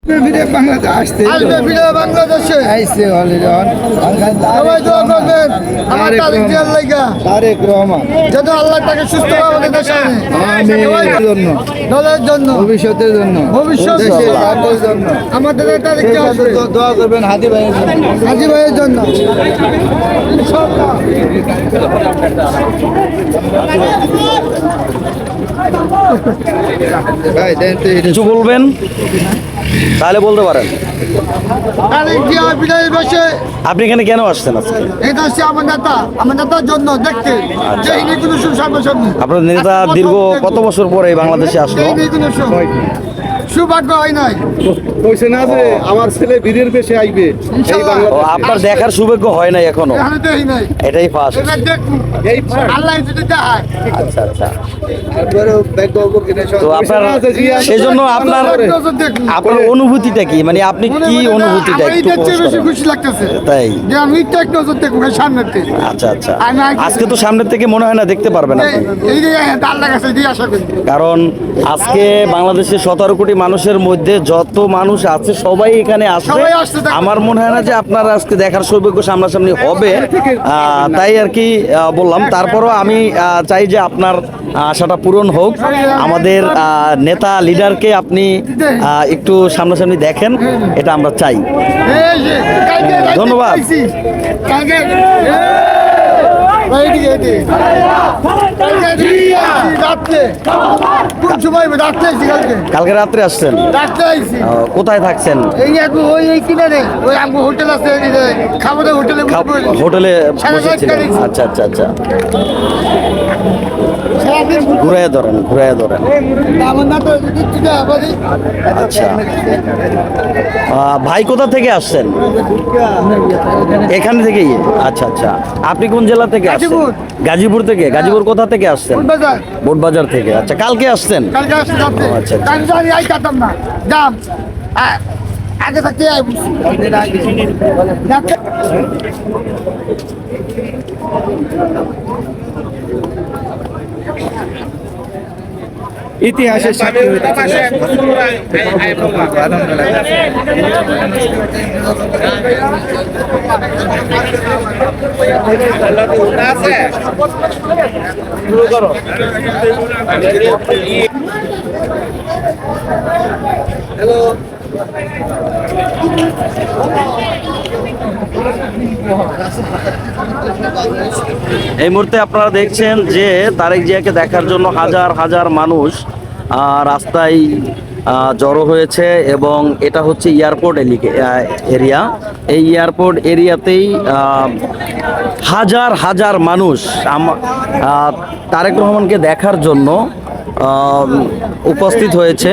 বাংলাদেশ আসতে বাংলাদেশে আইসে অলরেডি সবাই দোয়া করবেন আমার তারিখ দেওয়ার লাইগা তারেক রহমান যাতে আল্লাহ তাকে সুস্থ আমাদের দেশে আনে। জন্য দলের জন্য ভবিষ্যতের জন্য ভবিষ্যৎ দেশের রাজ্যের জন্য আমাদের এই তারিখ দেওয়া আসবে। দোয়া করবেন হাদি ভাইয়ের জন্য হাজি ভাইয়ের জন্য ভাই দেন তো এটা কিছু বলবেন তাহলে বলতে পারেন। তারিখ দেওয়া বিদায় বসে আপনি এখানে কেন আসছেন আজকে? এটা হচ্ছে আমার নেতার জন্য দেখতে যে ইনি কোনো সামনাসামনি আপনার নেতা দীর্ঘ কত বছর পরে বাংলাদেশে আসলো? সৌভাগ্য হয় নাই। কইছে না যে আমার ছেলে বীরের পেশে আইবে এই বাংলা ও, আপনার দেখার সৌভাগ্য হয় নাই এখনো? এখানে দেখি নাই। এটাই ফার্স্ট। এটা দেখুন এই ফার্স্ট আল্লাহ যদি দেখায় আচ্ছা আচ্ছা। তারপরে ব্যাগ কিনে তো আপনার সেই জন্য আপনার দেখুন আপনার অনুভূতিটা কি, মানে আপনি কি অনুভূতিটা আমার একটু এইটার চেয়ে প্রকাশ বেশি করেন। খুশি লাগতেছে তাই? যে আমি একটু এক নজর দেখুন সামনের থেকে আচ্ছা আচ্ছা। আমি আগে- আজকে তো সামনের থেকে মনে হয় না দেখতে পারবেন আপনি, এই যে আল্লাহ কাছে দিয়ে আশা করি কারণ আজকে বাংলাদেশের 17 কোটি মানুষের মধ্যে যত মানুষ আছে সবাই এখানে আসছে। সবাই আসছে দেখো। আমার মনে হয় না যে আপনার আজকে দেখার সৌভাগ্য সামনাসামনি হবে, তাই আর কি বললাম। তারপরও আমি চাই যে আপনার আশাটা পূরণ হোক। আমাদের নেতা লিডারকে আপনি একটু সামনাসামনি দেখেন, এটা আমরা চাই। এই যে, কালকে রাতে ধন্যবাদ। পাইছি। কালকে রাত্রে কোন সময় রাত্রে আইছি কালকে কালকে রাত্রে আসছেন? রাত্রে আইছি কোথায় থাকছেন? এই একটু ওই কিনারে ওই আমগো হোটেল আছে এই যে খাবারের হোটেলে হোটেলে সাড়ে সাতটা বসেছিলেন? দিয়েছি। আচ্ছা আচ্ছা আচ্ছা। সারাদিন ঘুরাইয়া ধরেন, ঘুরাইয়া ধরেন। আমার না তো দিচ্ছি না আবারই। আচ্ছা। ভাই কোথা থেকে আসছেন? এখান থেকেই? আচ্ছা আচ্ছা। আপনি কোন জেলা থেকে আসছেন? গাজীপুর। গাজীপুর থেকে? গাজীপুর কোথা থেকে আসছেন? বাজার বোটবাজার থেকে। আচ্ছা, কালকে আসছেন? কালকে আসছি রাত্রে ও, আচ্ছা, আচ্ছা। কালকে আমি আইতাম না দাম আগে থাকতে আই বুঝছি রাত্রে ইতিহাসের সাক্ষী এই মুহূর্তে আপনারা দেখছেন যে তারেক জিয়াকে দেখার জন্য হাজার হাজার মানুষ রাস্তায় জড়ো হয়েছে, এবং এটা হচ্ছে এয়ারপোর্ট এরিয়া। এই এয়ারপোর্ট এরিয়াতেই হাজার হাজার মানুষ তারেক রহমানকে দেখার জন্য উপস্থিত হয়েছে।